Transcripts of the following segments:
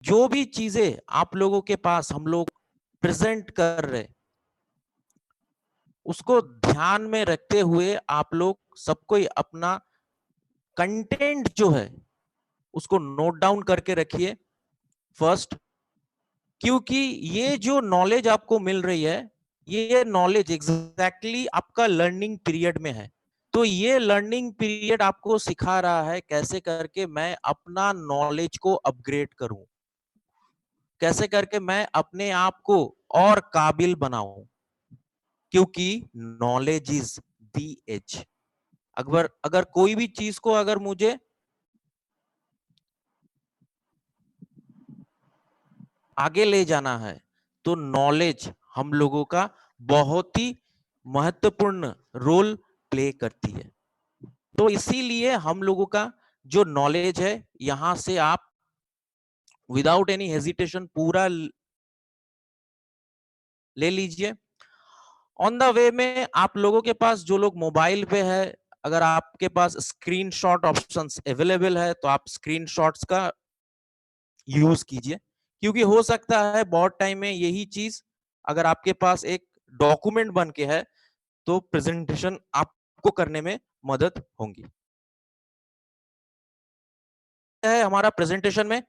जो भी चीजें आप लोगों के पास हम लोग प्रेजेंट कर रहे, उसको ध्यान में रखते हुए आप लोग सबको अपना कंटेंट जो है उसको नोट डाउन करके रखिए फर्स्ट। क्योंकि ये जो नॉलेज आपको मिल रही है, ये नॉलेज एग्जैक्टली आपका लर्निंग पीरियड में है। तो ये लर्निंग पीरियड आपको सिखा रहा है कैसे करके मैं अपना नॉलेज को अपग्रेड करूं, कैसे करके मैं अपने आप को और काबिल बनाऊं। क्योंकि नॉलेज इज दी एज। अगर अगर कोई भी चीज को अगर मुझे आगे ले जाना है, तो नॉलेज हम लोगों का बहुत ही महत्वपूर्ण रोल प्ले करती है। तो इसीलिए हम लोगों का जो नॉलेज है, यहां से आप विदाउट एनी हेजिटेशन पूरा ले लीजिए। ऑन द वे में आप लोगों के पास जो लोग मोबाइल पे है, अगर आपके पास स्क्रीनशॉट ऑप्शंस अवेलेबल है तो आप स्क्रीनशॉट्स का यूज कीजिए। क्योंकि हो सकता है बहुत टाइम में यही चीज अगर आपके पास एक डॉक्यूमेंट बन के है तो प्रेजेंटेशन आपको करने में मदद होगी। है हमारा प्रेजेंटेशन में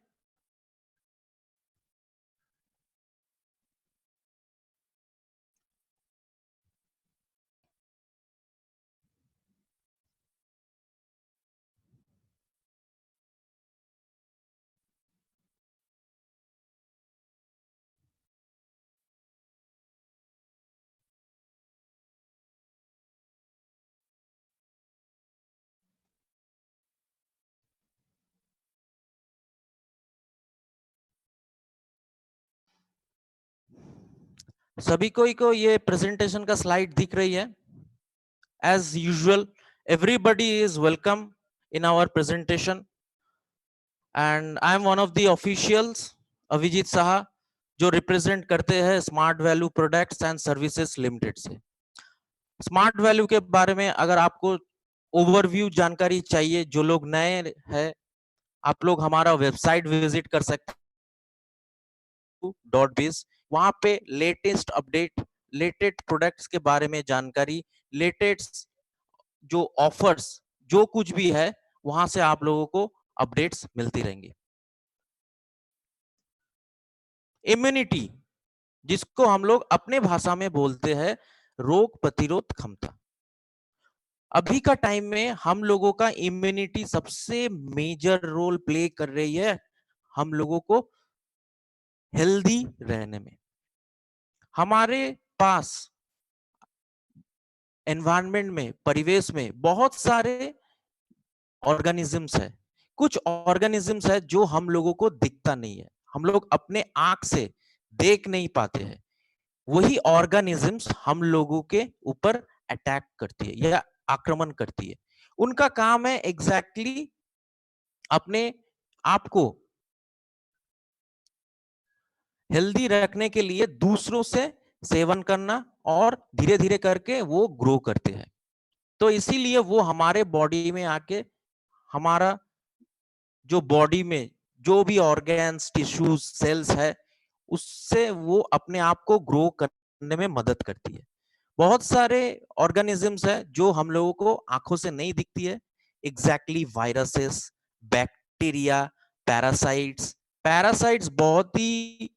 सभी को ये प्रेजेंटेशन का स्लाइड दिख रही है? As usual, everybody is welcome in our presentation, and I am one of the officials, Abhijit Saha, जो रिप्रेजेंट करते हैं smart value products and services limited से। स्मार्ट वैल्यू के बारे में अगर आपको ओवरव्यू जानकारी चाहिए, जो लोग नए हैं, आप लोग हमारा वेबसाइट विजिट कर सकते हैं .biz। वहां पे लेटेस्ट अपडेट, लेटेस्ट प्रोडक्ट्स के बारे में जानकारी, लेटेस्ट जो ऑफर्स, जो कुछ भी है, वहां से आप लोगों को अपडेट्स मिलती रहेंगी। इम्यूनिटी, जिसको हम लोग अपने भाषा में बोलते हैं रोग प्रतिरोध क्षमता। अभी का टाइम में हम लोगों का इम्यूनिटी सबसे मेजर रोल प्ले कर रही है हम लोगों को हेल्दी रहने में। हमारे पास एनवायरनमेंट में, परिवेश में बहुत सारे ऑर्गेनिजम्स है। कुछ ऑर्गेनिजम्स है जो हम लोगों को दिखता नहीं है, हम लोग अपने आंख से देख नहीं पाते हैं। वही ऑर्गेनिजम्स हम लोगों के ऊपर अटैक करती है या आक्रमण करती है। उनका काम है एग्जैक्टली अपने आप को हेल्दी रखने के लिए दूसरों से सेवन करना, और धीरे धीरे करके वो ग्रो करते हैं। तो इसीलिए वो हमारे बॉडी में आके हमारा जो बॉडी में जो भी ऑर्गेन्स, टिश्यूज, सेल्स है, उससे वो अपने आप को ग्रो करने में मदद करती है। बहुत सारे ऑर्गेनिजम्स है जो हम लोगों को आंखों से नहीं दिखती है, exactly viruses, bacteria, parasites. Parasites बहुत ही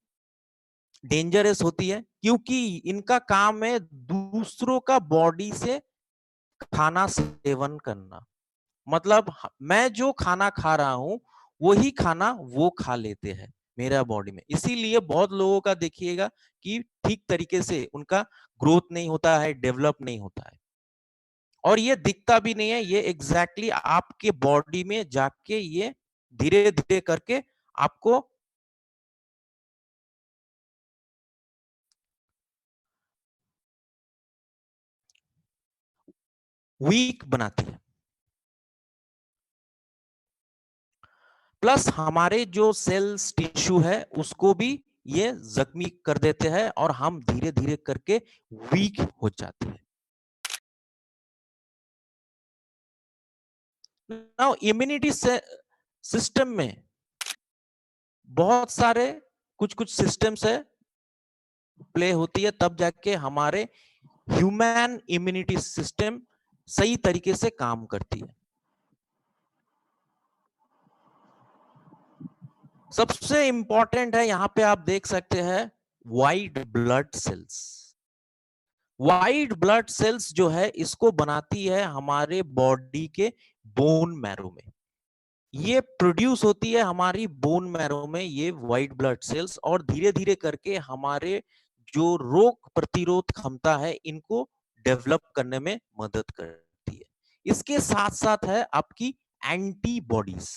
डेंजरस होती है, क्योंकि इनका काम है दूसरों का बॉडी से खाना सेवन करना। मतलब मैं जो खाना खा रहा हूं वही खाना वो खा लेते हैं मेरा बॉडी में। इसीलिए बहुत लोगों का देखिएगा कि ठीक तरीके से उनका ग्रोथ नहीं होता है, डेवलप नहीं होता है, और ये दिखता भी नहीं है। ये एग्जैक्टली आपके बॉडी में जाके ये धीरे धीरे करके आपको वीक बनाती है। प्लस हमारे जो सेल्स, टिश्यू है, उसको भी ये जख्मी कर देते हैं और हम धीरे धीरे करके वीक हो जाते हैं। नाउ इम्यूनिटी सिस्टम में बहुत सारे कुछ कुछ सिस्टम्स है प्ले होती है, तब जाके हमारे ह्यूमन इम्यूनिटी सिस्टम सही तरीके से काम करती है। सबसे इंपॉर्टेंट है, यहां पे आप देख सकते हैं white blood cells. White blood cells जो है इसको बनाती है हमारे बॉडी के बोन मैरो में। ये प्रोड्यूस होती है हमारी बोन मैरो में ये व्हाइट ब्लड सेल्स, और धीरे धीरे करके हमारे जो रोग प्रतिरोध क्षमता है इनको डेवलप करने में मदद करती है। इसके साथ साथ है आपकी एंटीबॉडीज।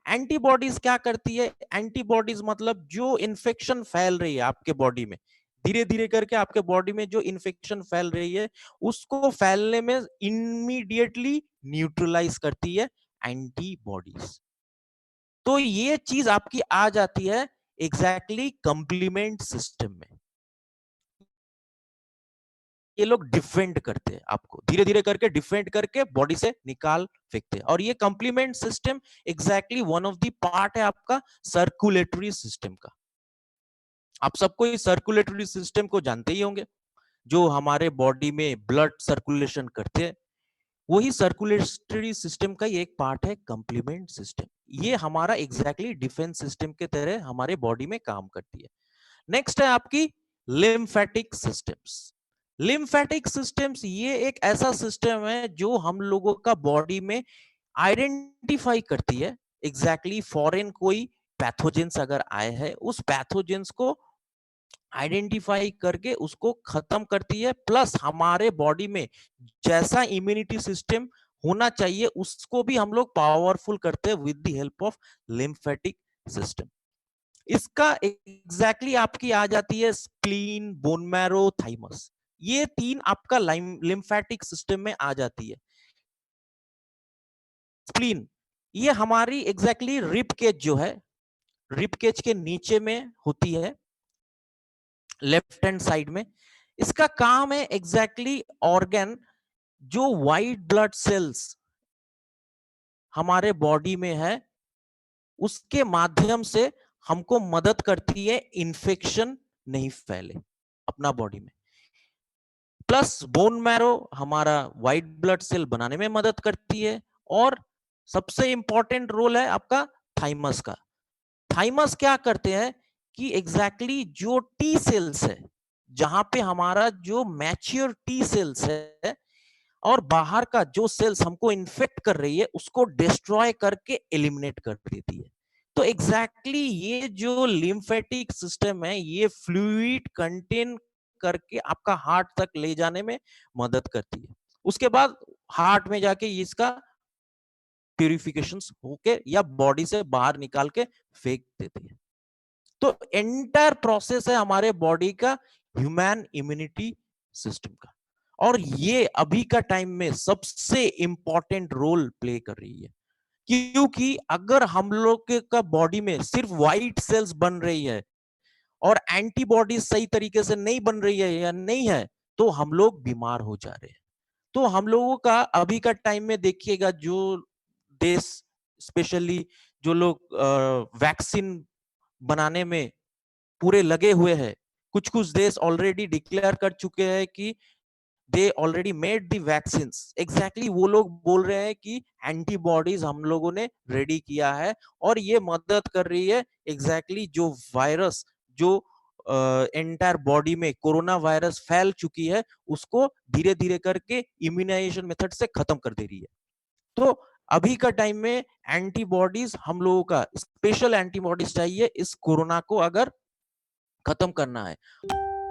एंटीबॉडीज क्या करती है? एंटीबॉडीज मतलब जो इन्फेक्शन फैल रही है आपके बॉडी में, धीरे धीरे करके आपके बॉडी में जो इन्फेक्शन फैल रही है उसको फैलने में इमीडिएटली न्यूट्रलाइज करती है एंटीबॉडीज। तो ये चीज आपकी आ जाती है एग्जैक्टली कंप्लीमेंट सिस्टम में। ये लोग डिफेंड करते हैं आपको, धीरे धीरे करके डिफेंड करके बॉडी से निकाल फेंकते हैं। और ये complement system exactly one of the part है आपका सर्कुलेटरी सिस्टम का। आप सबको इस सर्कुलेटरी सिस्टम को जानते ही होंगे, जो हमारे बॉडी में ब्लड सर्कुलेशन करते हैं, वही सर्कुलेटरी सिस्टम का ही एक पार्ट है कंप्लीमेंट सिस्टम। ये हमारा एग्जैक्टली डिफेंस सिस्टम के तरह हमारे बॉडी में काम करती है। नेक्स्ट है आपकी लिम्फेटिक सिस्टम्स। लिम्फेटिक सिस्टम्स ये एक ऐसा सिस्टम है जो हम लोगों का बॉडी में आइडेंटिफाई करती है एग्जैक्टली फॉरेन कोई पैथोजेंस अगर आए हैं, उस पैथोजेंस को आइडेंटिफाई करके उसको खत्म करती है, प्लस हमारे बॉडी में जैसा इम्यूनिटी सिस्टम होना चाहिए उसको भी हम लोग पावरफुल करते हैं with the help of lymphatic system. इसका एग्जैक्टली आपकी आ जाती है स्प्लीन, बोन मैरो, थाइमस। ये तीन आपका लिम्फेटिक सिस्टम में आ जाती है। स्प्लीन ये हमारी एग्जैक्टली रिब केज जो है, रिब केज के नीचे में होती है, लेफ्ट हैंड साइड में। इसका काम है एग्जैक्टली ऑर्गन जो व्हाइट ब्लड सेल्स हमारे बॉडी में है उसके माध्यम से हमको मदद करती है इन्फेक्शन नहीं फैले अपना बॉडी में। प्लस बोन मैरो हमारा व्हाइट ब्लड सेल बनाने में मदद करती है। और सबसे इंपॉर्टेंट रोल है आपका थाइमस का। थाइमस क्या करते हैं कि एग्जैक्टली जो टी सेल्स है, जहां पे हमारा जो मैच्योर टी सेल्स है और बाहर का जो सेल्स हमको इन्फेक्ट कर रही है उसको डिस्ट्रॉय करके एलिमिनेट कर देती है। तो एग्जैक्टली ये जो लिम्फेटिक सिस्टम है ये फ्लूइड कंटेन करके आपका हार्ट तक ले जाने में मदद करती है। उसके बाद हार्ट में जाके इसका प्यूरिफिकेशन होके या बॉडी से बाहर निकाल के फेंक देती है। तो एंटायर प्रोसेस है हमारे बॉडी का ह्यूमन इम्यूनिटी सिस्टम का, और ये अभी का टाइम में सबसे इंपॉर्टेंट रोल प्ले कर रही है। क्योंकि अगर हम लोग का बॉडी में सिर्फ व्हाइट सेल्स बन रही है और एंटीबॉडीज सही तरीके से नहीं बन रही है या नहीं है, तो हम लोग बीमार हो जा रहे हैं। तो हम लोगों का अभी का टाइम में देखिएगा, जो देश स्पेशली जो लोग वैक्सीन बनाने में पूरे लगे हुए हैं, कुछ कुछ देश ऑलरेडी डिक्लेयर कर चुके हैं कि they already made the vaccine. Exactly वो लोग बोल रहे हैं कि एंटीबॉडीज हम लोगों ने रेडी किया है और ये मदद कर रही है एग्जैक्टली जो वायरस जो एंटायर बॉडी में कोरोना वायरस फैल चुकी है उसको धीरे धीरे करके इम्यूनाइजेशन मेथड से खत्म कर दे रही है। तो अभी का टाइम में एंटीबॉडीज हम लोगों का स्पेशल एंटीबॉडीज चाहिए इस कोरोना को अगर खत्म करना है,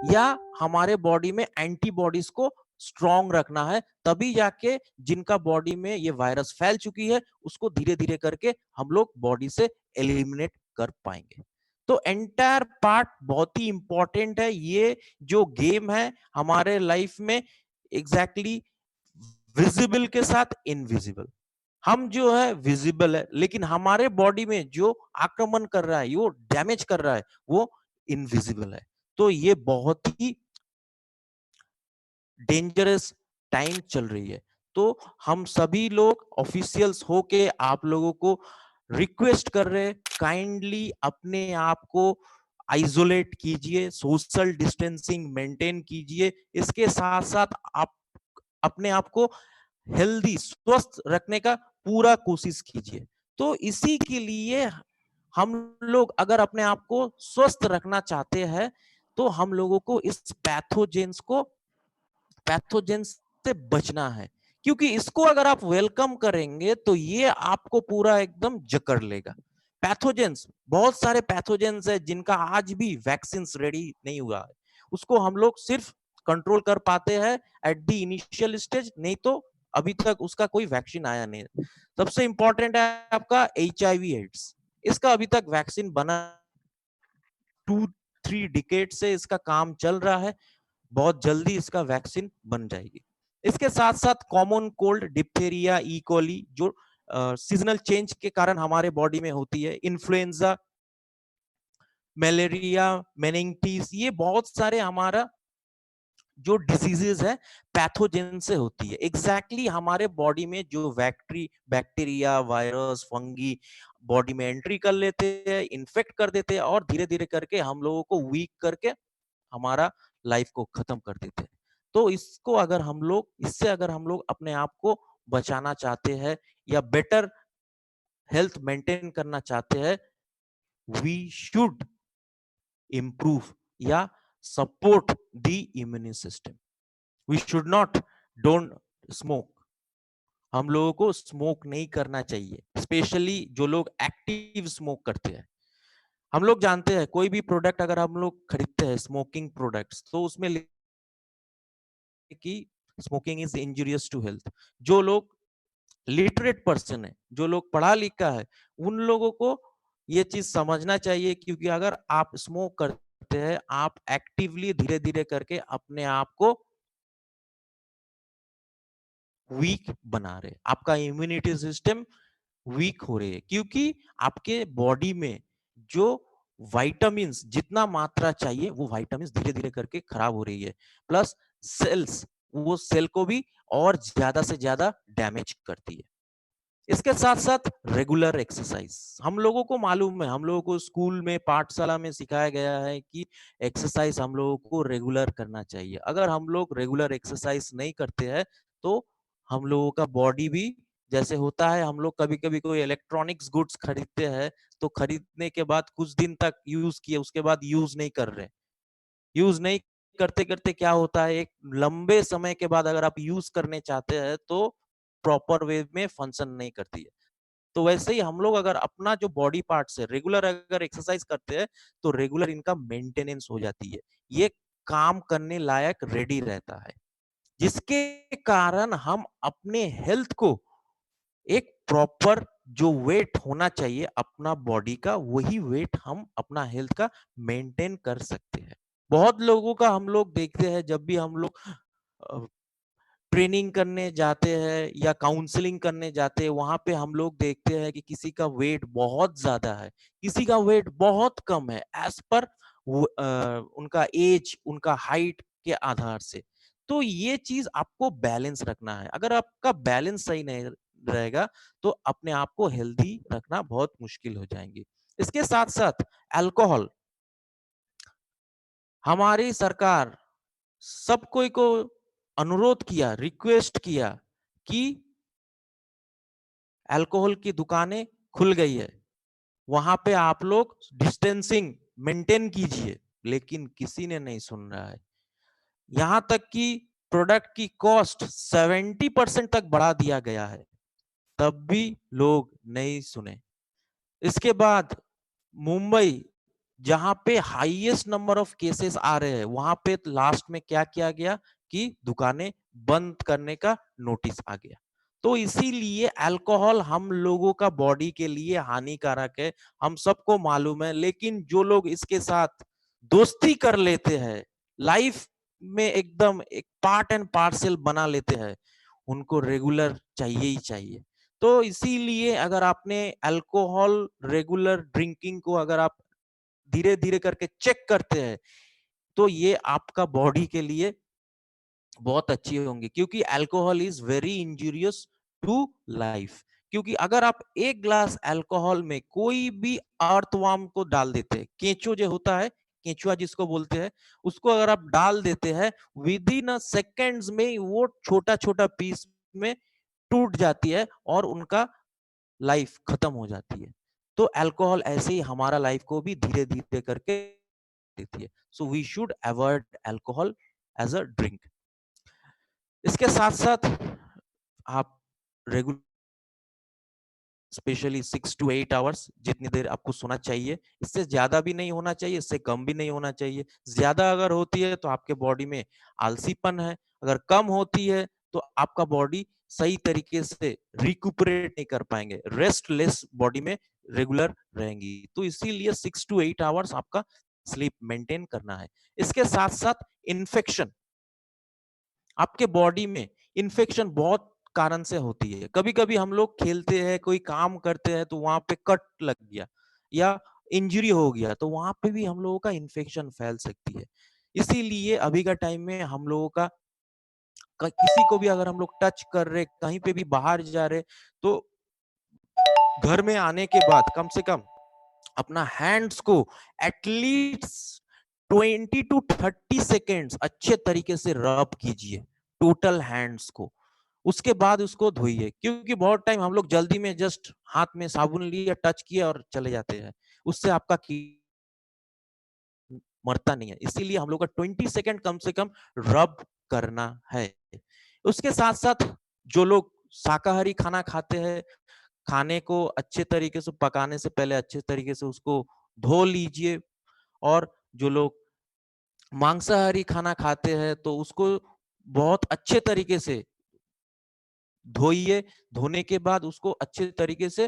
या हमारे बॉडी में एंटीबॉडीज को स्ट्रॉन्ग रखना है, तभी जाके जिनका बॉडी में ये वायरस फैल चुकी है उसको धीरे धीरे करके हम लोग बॉडी से एलिमिनेट कर पाएंगे। तो एंटायर पार्ट बहुत ही इंपॉर्टेंट है। ये जो गेम है हमारे लाइफ में एग्जैक्टली विजिबल के साथ इनविजिबल। हम जो है विजिबल है, लेकिन हमारे बॉडी में जो आक्रमण कर रहा है, वो डैमेज कर रहा है, वो इनविजिबल है। तो ये बहुत ही डेंजरस टाइम चल रही है। तो हम सभी लोग ऑफिशियल्स होके आप लोगों को रिक्वेस्ट कर रहे, काइंडली अपने आप को आइसोलेट कीजिए, सोशल डिस्टेंसिंग मेंटेन कीजिए। इसके साथ साथ आप अपने आप को हेल्दी, स्वस्थ रखने का पूरा कोशिश कीजिए। तो इसी के लिए हम लोग अगर अपने आप को स्वस्थ रखना चाहते हैं, तो हम लोगों को इस पैथोजेंस से बचना है, क्योंकि इसको अगर आप वेलकम करेंगे तो ये आपको पूरा एकदम जकड़ लेगा। पैथोजेंस, बहुत सारे पैथोजेंस है जिनका आज भी वैक्सीन रेडी नहीं हुआ है, उसको हम लोग सिर्फ कंट्रोल कर पाते हैं एट द इनिशियल स्टेज, नहीं तो अभी तक उसका कोई वैक्सीन आया नहीं। सबसे इंपॉर्टेंट है आपका HIV एड्स, इसका अभी तक वैक्सीन बना 2-3 डिकेड से इसका काम चल रहा है, बहुत जल्दी इसका वैक्सीन बन जाएगी। इसके साथ साथ कॉमन कोल्ड, डिप्थेरिया, ई कोली जो सीजनल चेंज के कारण हमारे बॉडी में होती है, इन्फ्लुएंजा, मलेरिया, मेनिंगिटिस, ये बहुत सारे हमारा जो डिजीजेस है पैथोजेन से होती है। एग्जैक्टली हमारे बॉडी में जो बैक्टीरिया, वायरस, फंगी बॉडी में एंट्री कर लेते हैं, इन्फेक्ट कर देते हैं और धीरे धीरे करके हम लोगों को वीक करके हमारा लाइफ को खत्म कर देते हैं। तो इससे अगर हम लोग अपने आप को बचाना चाहते हैं या बेटर हेल्थ मेंटेन करना चाहते हैं, वी शुड इम्प्रूव या support the immune system. We should not don't smoke, हम लोगों को स्मोक नहीं करना चाहिए, स्पेशली जो लोग एक्टिव स्मोक करते हैं। हम लोग जानते हैं कोई भी प्रोडक्ट अगर हम लोग खरीदते हैं स्मोकिंग प्रोडक्ट्स, तो उसमें कि smoking is injurious to health. जो लोग लिटरेट पर्सन है, जो लोग पढ़ा लिखा है, उन लोगों को ये चीज समझना चाहिए, क्योंकि अगर आप स्मोक करते हैं, आप एक्टिवली धीरे धीरे करके अपने आप को वीक बना रहे, आपका इम्यूनिटी सिस्टम वीक हो रही है, क्योंकि आपके बॉडी में जो वाइटामिन्स जितना मात्रा चाहिए वो वाइटामिन्स धीरे धीरे करके खराब हो रही है, प्लस सेल्स, वो सेल को भी और ज्यादा से ज्यादा डैमेज करती है। इसके साथ साथ रेगुलर एक्सरसाइज, हम लोगों को मालूम है, हम लोगों को स्कूल में, पाठशाला में सिखाया गया है कि एक्सरसाइज हम लोगों को रेगुलर करना चाहिए। अगर हम लोग रेगुलर एक्सरसाइज नहीं करते हैं, तो हम लोगों का बॉडी भी, जैसे होता है हम लोग कभी कभी कोई इलेक्ट्रॉनिक्स गुड्स खरीदते हैं, तो खरीदने के बाद कुछ दिन तक यूज किए, उसके बाद यूज नहीं कर रहे, यूज नहीं करते करते क्या होता है, एक लंबे समय के बाद अगर आप यूज करने चाहते हैं तो प्रॉपर वे में फंक्शन नहीं करती है। तो वैसे ही हम लोग अगर अपना जो बॉडी पार्ट्स है रेगुलर अगर एक्सरसाइज करते हैं, तो रेगुलर इनका मेंटेनेंस हो जाती है, ये काम करने लायक रेडी रहता है, जिसके कारण हम अपने हेल्थ को एक प्रॉपर जो वेट होना चाहिए अपना बॉडी का, वही वेट हम अपना हेल्थ का मेंटेन कर सकते हैं। बहुत लोगों का हम लोग देखते हैं, जब भी हम लोग ट्रेनिंग करने जाते हैं या काउंसलिंग करने जाते हैं, वहां पे हम लोग देखते हैं कि किसी का वेट बहुत ज्यादा है, किसी का वेट बहुत कम है, एज पर उनका एज, उनका हाइट के आधार से। तो ये चीज आपको बैलेंस रखना है, अगर आपका बैलेंस सही नहीं रहेगा तो अपने आप को हेल्दी रखना बहुत मुश्किल हो जाएंगे। इसके साथ साथ अल्कोहल, हमारी सरकार सब कोई को अनुरोध किया, रिक्वेस्ट किया कि अल्कोहल की दुकानें खुल गई है, वहां पे आप लोग डिस्टेंसिंग मेंटेन कीजिए, लेकिन किसी ने नहीं सुन रहा है। यहां तक कि प्रोडक्ट की कॉस्ट 70% तक बढ़ा दिया गया है, तब भी लोग नहीं सुने। इसके बाद मुंबई, जहां पे हाईएस्ट नंबर ऑफ केसेस आ रहे हैं, वहां पे लास्ट में क्या किया गया कि दुकानें बंद करने का नोटिस आ गया। तो इसीलिए अल्कोहल हम लोगों का बॉडी के लिए हानिकारक है, हम सबको मालूम है, लेकिन जो लोग इसके साथ दोस्ती कर लेते हैं, लाइफ में एकदम एक पार्ट एंड पार्सल बना लेते हैं, उनको रेगुलर चाहिए ही चाहिए। तो इसीलिए अगर आपने अल्कोहल रेगुलर ड्रिंकिंग को अगर आप धीरे धीरे करके चेक करते हैं, तो ये आपका बॉडी के लिए बहुत अच्छी होंगी, क्योंकि alcohol is very injurious to life. क्योंकि अगर आप एक ग्लास अल्कोहल में कोई भी अर्थवर्म को डाल देते हैं, केंचो जो होता है, केंचुआ जिसको बोलते हैं, उसको अगर आप डाल देते हैं, विद इन अ सेकेंड्स में वो छोटा छोटा पीस में टूट जाती है और उनका लाइफ खत्म हो जाती है। तो अल्कोहल ऐसे ही हमारा लाइफ को भी धीरे धीरे करके देती है। So we should avoid alcohol as a drink. इसके साथ साथ आप रेगुलर स्पेशली 6 to 8 आवर्स जितनी देर आपको सोना चाहिए, इससे ज्यादा भी नहीं होना चाहिए, इससे कम भी नहीं होना चाहिए। ज्यादा अगर होती है तो आपके बॉडी में आलसीपन है, अगर कम होती है तो आपका बॉडी सही तरीके से रिकुपरेट नहीं कर पाएंगे, रेस्टलेस बॉडी में रेगुलर रहेंगी। तो इसीलिए 6 to 8 आवर्स आपका स्लीप मेंटेन करना है। इसके साथ साथ इन्फेक्शन, आपके बॉडी में इन्फेक्शन बहुत कारण से होती है। कभी कभी हम लोग खेलते हैं, कोई काम करते हैं तो वहां पे कट लग गया या इंजरी हो गया, तो वहां पे भी हम लोगों का इन्फेक्शन फैल सकती है। इसीलिए अभी का टाइम में हम लोगों का किसी को भी अगर हम लोग टच कर रहे, कहीं पे भी बाहर जा रहे, तो घर में आने के बाद कम से कम अपना हैंड्स को एटलीस्ट 20 to 30 सेकेंड्स अच्छे तरीके से रब कीजिए टोटल हैंड्स को। उसके बाद उसको धोइए, क्योंकि बहुत टाइम हम लोग जल्दी में जस्ट हाथ में साबुन लिए, टच किए और चले जाते हैं, उससे आपका मरता नहीं है। इसीलिए हम लोग का 20 सेकेंड कम से कम रब करना है। उसके साथ साथ जो लोग शाकाहारी खाना खाते हैं, खाने को अच्छे तरीके से पकाने से पहले अच्छे तरीके से उसको धो लीजिए। और जो लोग मांसाहारी खाना खाते हैं तो उसको बहुत अच्छे तरीके से धोइए, धोने के बाद उसको अच्छे तरीके से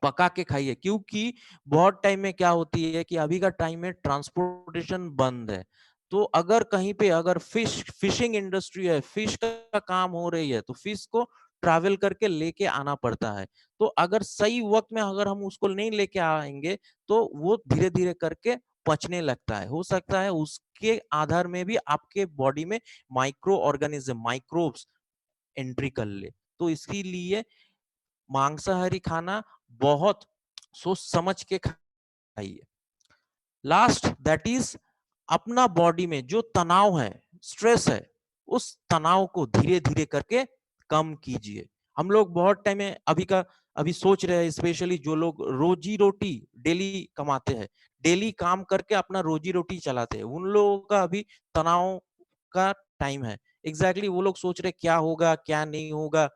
पका के खाइए। क्योंकि बहुत टाइम में क्या होती है कि अभी का टाइम में ट्रांसपोर्टेशन बंद है, तो अगर कहीं पे अगर फिशिंग इंडस्ट्री है, फिश का काम हो रही है, तो फिश को ट्रैवल करके लेके आना पड़ता है। तो अगर सही वक्त में अगर हम उसको नहीं लेके आएंगे तो वो धीरे धीरे करके पचने लगता है। हो सकता है उसके आधार में भी आपके बॉडी में माइक्रो ऑर्गेनिज्म, माइक्रोब्स एंट्री कर ले। तो इसीलिए मांसाहारी खाना बहुत सोच समझ के खाइए। लास्ट दैट इज, अपना बॉडी में जो तनाव है, स्ट्रेस है, उस तनाव को धीरे धीरे करके कम कीजिए। हम लोग बहुत टाइम में अभी सोच रहे हैं, स्पेशली जो लोग रोजी रोटी डेली कमाते हैं, डेली काम करके अपना रोजी रोटी चलाते हैं, उन लोगों का अभी तनाव का टाइम है। एग्जैक्टली वो लोग सोच रहे क्या होगा क्या नहीं होगा।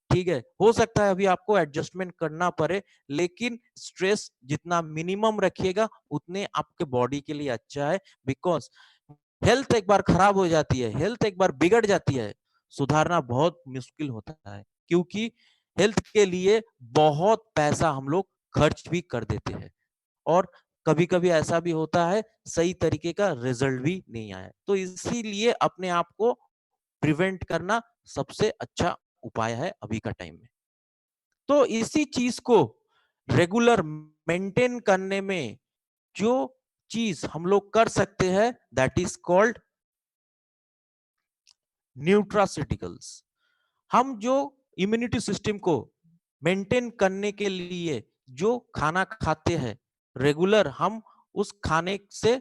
ठीक है, हो सकता है अभी आपको एडजस्टमेंट करना पड़े, लेकिन स्ट्रेस जितना मिनिमम रखिएगा उतने आपके बॉडी के लिए अच्छा है। बिकॉज हेल्थ एक बार खराब हो जाती है, हेल्थ एक बार बिगड़ जाती है, सुधारना बहुत मुश्किल होता है। क्योंकि हेल्थ के लिए बहुत पैसा हम लोग खर्च भी कर देते हैं, और कभी कभी ऐसा भी होता है सही तरीके का रिजल्ट भी नहीं आया। तो इसीलिए अपने आप को प्रिवेंट करना सबसे अच्छा उपाय है अभी का टाइम में। तो इसी चीज को रेगुलर मेंटेन करने में जो चीज हम लोग कर सकते हैं, दैट इज कॉल्ड न्यूट्रासिटिकल्स। हम जो इम्यूनिटी सिस्टम को मेंटेन करने के लिए जो खाना खाते हैं रेगुलर, हम उस खाने से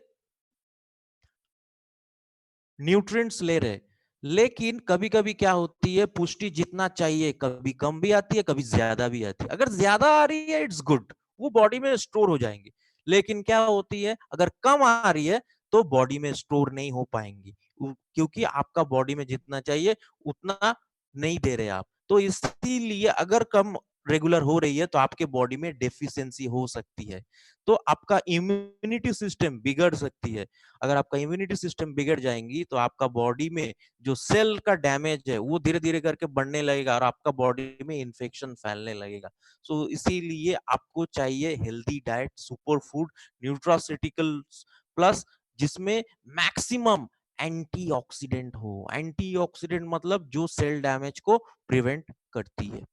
न्यूट्रिएंट्स ले रहे, लेकिन कभी कभी क्या होती है, पुष्टि जितना चाहिए कभी कम भी आती है, कभी ज्यादा भी आती है। अगर ज्यादा आ रही है इट्स गुड, वो बॉडी में स्टोर हो जाएंगे। लेकिन क्या होती है, अगर कम आ रही है तो बॉडी में स्टोर नहीं हो पाएंगी, क्योंकि आपका बॉडी में जितना चाहिए उतना नहीं दे रहे आप। तो इसीलिए अगर कम रेगुलर हो रही है तो आपके बॉडी में डेफिशिएंसी हो सकती है, तो आपका इम्यूनिटी सिस्टम बिगड़ सकती है। अगर आपका इम्यूनिटी सिस्टम बिगड़ जाएंगी तो आपका बॉडी में जो सेल का डैमेज है वो धीरे धीरे करके बढ़ने लगेगा और आपका बॉडी में इन्फेक्शन फैलने लगेगा। सो इसीलिए आपको चाहिए healthy diet, super food, nutraceuticals plus, जिसमें मैक्सिमम एंटीऑक्सीडेंट हो। एंटीऑक्सीडेंट मतलब जो सेल डैमेज को प्रिवेंट करती है।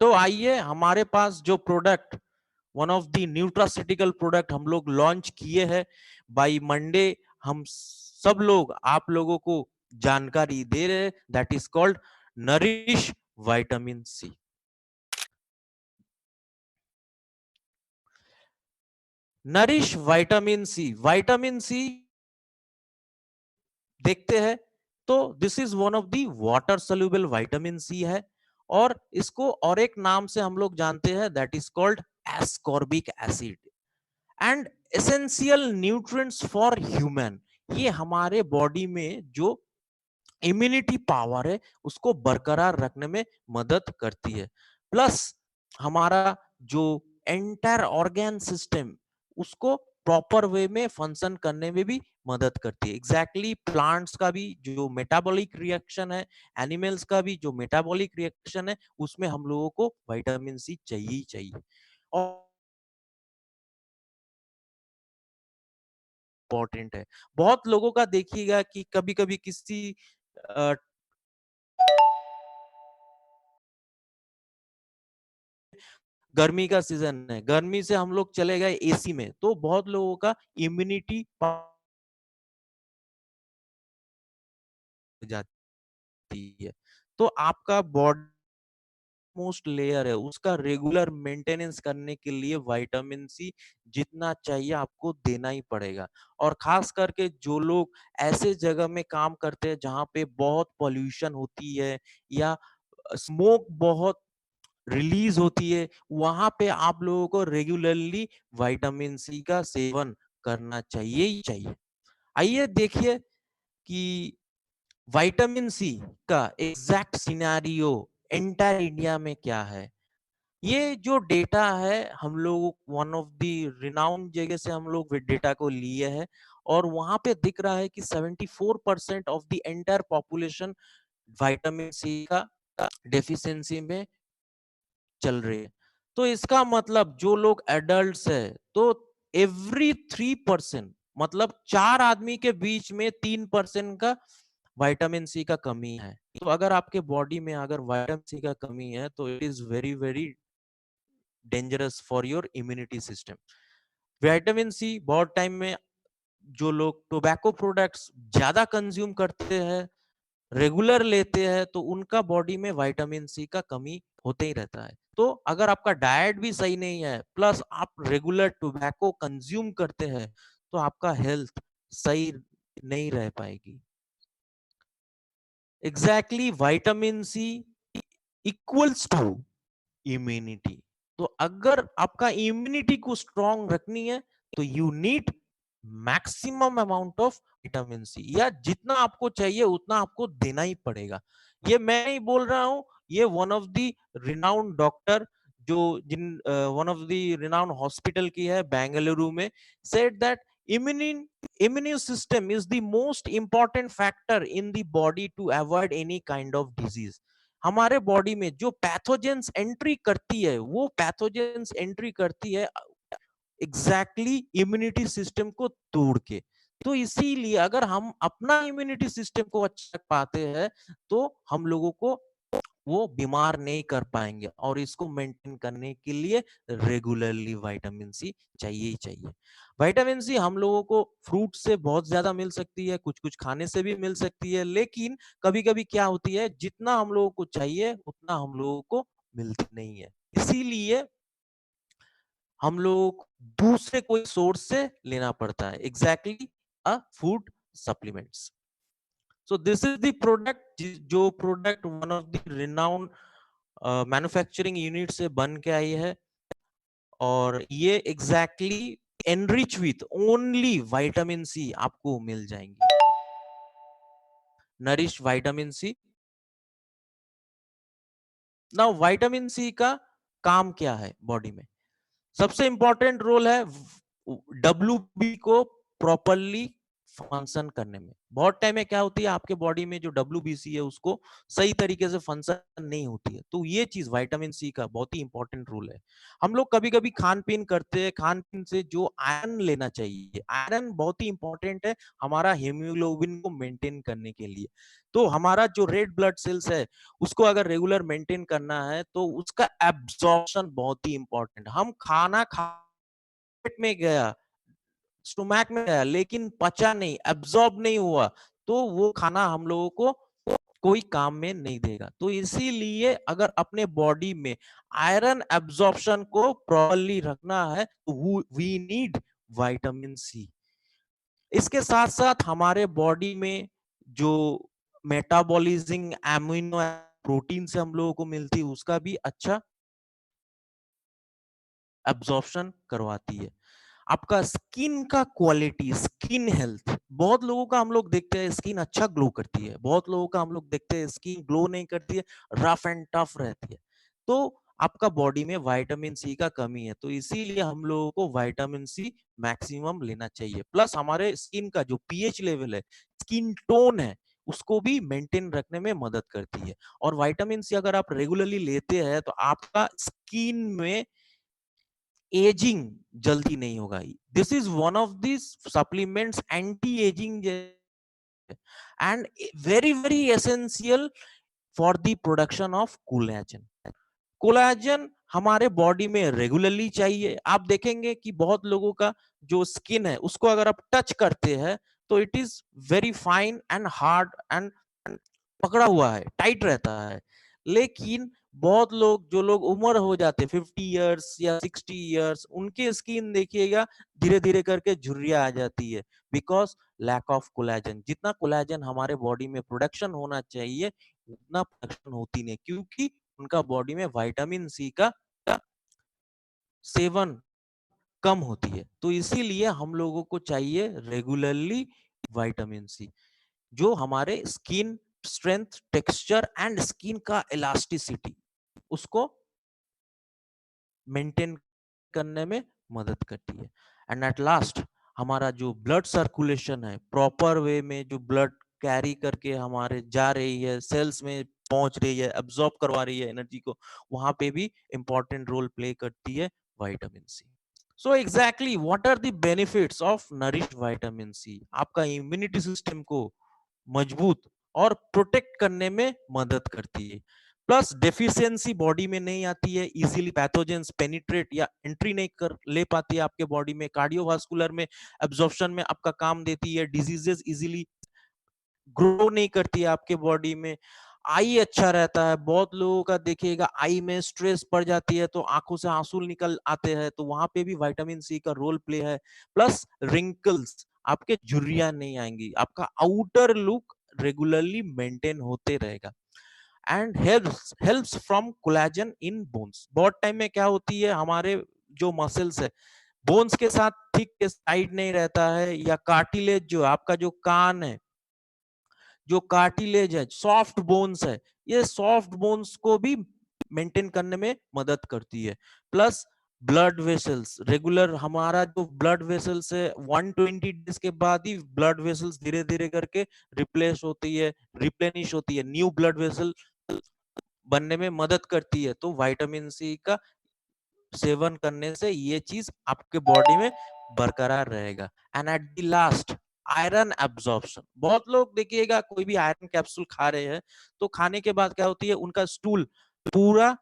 तो आइए, हमारे पास जो product, one of the nutraceutical product हम लोग लॉन्च किए हैं, बाई मंडे हम सब लोग आप लोगों को जानकारी दे रहे हैं, that is called Nourish vitamin C. Nourish vitamin C. Vitamin C देखते हैं तो this is one of the water soluble vitamin C है, और इसको और एक नाम से हम लोग जानते हैं, that is called ascorbic acid and essential nutrients for human. ये हमारे बॉडी में जो इम्यूनिटी पावर है उसको बरकरार रखने में मदद करती है, प्लस हमारा जो एंटायर ऑर्गन सिस्टम उसको प्रॉपर वे में फंक्शन करने में भी मदद करती है। एग्जैक्टली प्लांट्स का भी जो मेटाबॉलिक रिएक्शन है, एनिमल्स का भी जो मेटाबॉलिक रिएक्शन है, उसमें हम लोगों को विटामिन सी चाहिए ही चाहिए। और इम्पोर्टेंट है, बहुत लोगों का देखिएगा कि कभी कभी किसी गर्मी का सीजन है, गर्मी से हम लोग चले गए एसी में, तो बहुत लोगों का इम्यूनिटी जाती है। तो आपका बॉडी मोस्ट लेयर है उसका रेगुलर मेंटेनेंस करने के लिए विटामिन सी जितना चाहिए आपको देना ही पड़ेगा। और खास करके जो लोग ऐसे जगह में काम करते हैं जहां पे बहुत पॉल्यूशन होती है या स्मोक बहुत रिलीज होती है, वहां पे आप लोगों को रेगुलरली विटामिन सी का सेवन करना चाहिए ही चाहिए। आइए देखिए कि विटामिन सी का एग्जैक्ट सिनेरियो एंटायर इंडिया में क्या है। ये जो डेटा है हम लोग वन ऑफ द रिनाउंड जगह से हम लोग डेटा को लिए हैं, और वहां पे दिख रहा है कि 74% of the entire population vitamin C का डेफिशिएंसी में चल रही है। तो इसका मतलब जो लोग एडल्ट्स है, तो एवरी 3%, मतलब 4 आदमी के बीच में 3% का विटामिन सी का कमी है। तो अगर आपके बॉडी में अगर विटामिन सी का कमी है तो it is very very dangerous for your immunity system. Vitamin C बहुत टाइम में जो लोग टोबैको प्रोडक्ट्स ज्यादा कंज्यूम करते हैं, रेगुलर लेते हैं, तो उनका बॉडी में विटामिन सी का कमी होते ही रहता है। तो अगर आपका डाइट भी सही नहीं है प्लस आप रेगुलर टोबैको कंज्यूम करते हैं तो आपका हेल्थ सही नहीं रह पाएगी। Exactly vitamin C equals to immunity. तो अगर आपका इम्यूनिटी को स्ट्रांग रखनी है तो you need maximum amount of vitamin C, या जितना आपको चाहिए उतना आपको देना ही पड़ेगा। ये मैं नहीं बोल रहा हूं, ये one of the renowned doctor जो जिन one of the renowned hospital की है बेंगलुरु में, said that immune system is the most important factor in the body to avoid any kind of disease। हमारे बॉडी में जो पैथोजेंस एंट्री करती है वो पैथोजेंस एंट्री करती है एग्जैक्टली इम्यूनिटी सिस्टम को तोड़ के। तो इसीलिए अगर हम अपना इम्यूनिटी सिस्टम को अच्छा पाते हैं तो हम लोगों को वो बीमार नहीं कर पाएंगे, और इसको मेंटेन करने के लिए रेगुलरली विटामिन सी चाहिए ही चाहिए। विटामिन सी हम लोगों को फ्रूट से बहुत ज्यादा मिल सकती है, कुछ कुछ खाने से भी मिल सकती है, लेकिन कभी कभी क्या होती है जितना हम लोगों को चाहिए उतना हम लोगों को मिलती नहीं है, इसीलिए हम लोगों को दूसरे कोई सोर्स से लेना पड़ता है, exactly a food supplements. So this is the product जो product one of the renowned manufacturing unit से बन के आई है, और ये exactly enrich with only vitamin C आपको मिल जाएंगी। Nourish vitamin C. Now vitamin C का काम क्या है बॉडी में? सबसे इंपॉर्टेंट रोल है डब्ल्यू को प्रॉपरली फंक्शन करने में। बहुत टाइम में क्या होती है आपके बॉडी में जो डब्ल्यू है उसको सही तरीके से फंक्शन नहीं होती है, तो ये चीज विटामिन सी का बहुत ही इंपॉर्टेंट रोल है। हम लोग कभी कभी खान पीन करते हैं, खान पीन से जो आयरन लेना चाहिए, आयरन बहुत ही इंपॉर्टेंट है हमारा हीमोग्लोबिन को मेंटेन करने के लिए। तो हमारा जो रेड ब्लड सेल्स है उसको अगर रेगुलर मेंटेन करना है तो उसका एब्जॉर्प्शन बहुत ही इंपॉर्टेंट। हम खाना खा पेट में गया, स्टोमैक में गया, लेकिन पचा नहीं, एब्जॉर्ब नहीं हुआ, तो वो खाना हम लोगों को कोई काम में नहीं देगा। तो इसीलिए अगर अपने बॉडी में आयरन एब्जॉर्प्शन को प्रॉपर्ली रखना है तो वी नीड विटामिन सी। इसके साथ साथ हमारे बॉडी में जो मेटाबॉलिज्म एमिनो प्रोटीन से हम लोगों को मिलती है उसका भी अच्छा एब्जॉर्प्शन करवाती है। आपका स्किन का क्वालिटी, स्किन हेल्थ, बहुत लोगों का हम लोग देखते हैं स्किन अच्छा ग्लो करती है, बहुत लोगों का हम लोग देखते हैं स्किन ग्लो नहीं करती है, रफ एंड टफ रहती है। तो आपका बॉडी में विटामिन सी का कमी है, तो इसीलिए हम लोगों को विटामिन सी मैक्सिमम लेना चाहिए। प्लस हमारे स्किन का जो पीएच लेवल है, स्किन टोन है, उसको भी मेंटेन रखने में मदद करती है। और विटामिन सी अगर आप रेगुलरली लेते हैं तो आपका स्किन में एजिंग जल्दी नहीं होगा। This is one of this supplements anti ageing and very very essential for the production of collagen. Collagen हमारे बॉडी में रेगुलरली चाहिए। आप देखेंगे कि बहुत लोगों का जो स्किन है उसको अगर आप टच करते हैं तो it is very fine and hard and पकड़ा हुआ है, टाइट रहता है। लेकिन बहुत लोग, जो लोग उम्र हो जाते 50 इयर्स या 60 इयर्स, उनके स्किन देखिएगा धीरे धीरे करके झुर्रियां आ जाती है, बिकॉज लैक ऑफ कोलेजन। जितना कोलेजन हमारे बॉडी में प्रोडक्शन होना चाहिए उतना प्रोडक्शन होती नहीं, क्योंकि उनका बॉडी में विटामिन सी का सेवन कम होती है। तो इसीलिए हम लोगों को चाहिए रेगुलरली विटामिन सी, जो हमारे skin strength, texture and skin का इलास्टिसिटी उसको मेंटेन करने में मदद करती है। एंड एट लास्ट हमारा जो ब्लड सर्कुलेशन है, प्रॉपर वे में जो ब्लड कैरी करके हमारे जा रही है, सेल्स में पहुंच रही है, एब्जॉर्ब करवा रही है एनर्जी को, वहां पे भी इंपॉर्टेंट रोल प्ले करती है vitamin C. So exactly what are the benefits of Nourish vitamin C? आपका इम्यूनिटी सिस्टम को मजबूत और प्रोटेक्ट करने में मदद करती है। प्लस डेफिशिएंसी बॉडी में नहीं आती है, इजीली पैथोजेंस पेनिट्रेट या एंट्री नहीं कर ले पाती है आपके बॉडी में, कार्डियोवास्कुलर में एब्जॉर्प्शन में आपका काम देती है, डिजीजेस इजीली ग्रो नहीं करती है आपके बॉडी में। आई अच्छा रहता है, बहुत लोगों का देखिएगा आई में स्ट्रेस पड़ जाती है तो आंखों से आंसू निकल आते हैं, तो वहां पे भी विटामिन सी का रोल प्ले है। प्लस रिंकल्स, आपके झुर्रियां नहीं आएंगी, आपका आउटर लुक रेगुलरली मेंटेन होते रहेगा। And helps from collagen in bones. बहुत टाइम में क्या होती है, हमारे जो मसल्स है बोन्स के साथ ठीक के साइड नहीं रहता है, या कार्टिलेज जो आपका जो कान है, जो कार्टिलेज है, सॉफ्ट बोन्स है, ये सॉफ्ट बोन्स को भी मेंटेन करने में मदद करती है। प्लस ब्लड वेसल्स, रेगुलर हमारा जो ब्लड वेसल्स है 120 डेज के बाद ही ब्लड वेसल्स धीरे धीरे करके रिप्लेस होती है, रिप्लेनिश होती है, न्यू ब्लड वेसल बनने में मदद करती है। तो विटामिन सी का सेवन करने से ये चीज आपके बॉडी में बरकरार रहेगा। And at the last iron absorption. बहुत लोग देखिएगा कोई भी आयरन कैप्सूल खा रहे हैं तो खाने के बाद क्या होती है, उनका स्टूल पूरा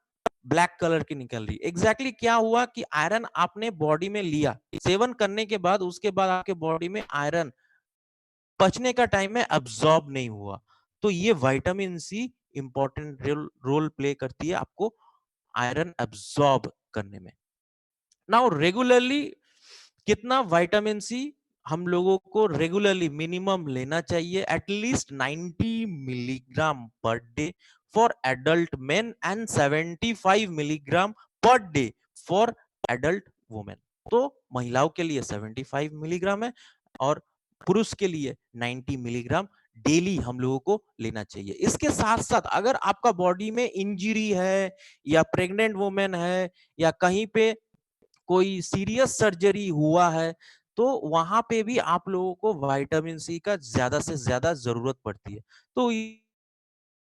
ब्लैक कलर की निकल रही। एग्जैक्टली क्या हुआ कि आयरन आपने बॉडी में लिया, सेवन करने के बाद उसके बाद आपके बॉडी में आयरन पचने का टाइम में अब्सॉर्ब नहीं हुआ। तो ये vitamin C important role play करती है आपको आयरन अब्सॉर्ब करने में। नाउ रेगुलरली कितना विटामिन सी हम लोगों को रेगुलरली मिनिमम लेना चाहिए? At least 90 milligram per day for adult men and 75 milligram per day for adult women. तो महिलाओं के लिए 75 मिलीग्राम है और पुरुष के लिए 90 मिलीग्राम डेली हम लोगों को लेना चाहिए। इसके साथ साथ अगर आपका बॉडी में इंजरी है, या प्रेग्नेंट वुमेन है, या कहीं पे कोई सीरियस सर्जरी हुआ है, तो वहां पे भी आप लोगों को विटामिन सी का ज्यादा से ज्यादा जरूरत पड़ती है। तो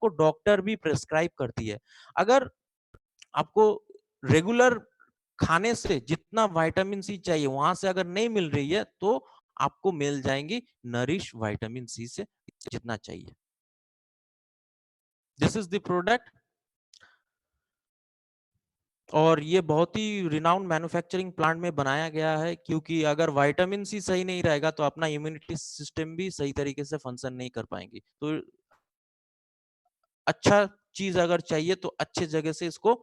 को डॉक्टर भी प्रेस्क्राइब करती है। अगर आपको रेगुलर खाने से जितना विटामिन सी चाहिए वहां से अगर नहीं मिल रही है तो आपको मिल जाएंगी नरिश विटामिन सी से जितना चाहिए। दिस इज द प्रोडक्ट, और ये बहुत ही रिनाउंड मैन्युफैक्चरिंग प्लांट में बनाया गया है, क्योंकि अगर विटामिन सी सही नहीं रहेगा तो अपना इम्यूनिटी सिस्टम भी सही तरीके से फंक्शन नहीं कर पाएंगी। तो अच्छा चीज अगर चाहिए तो अच्छे जगह से इसको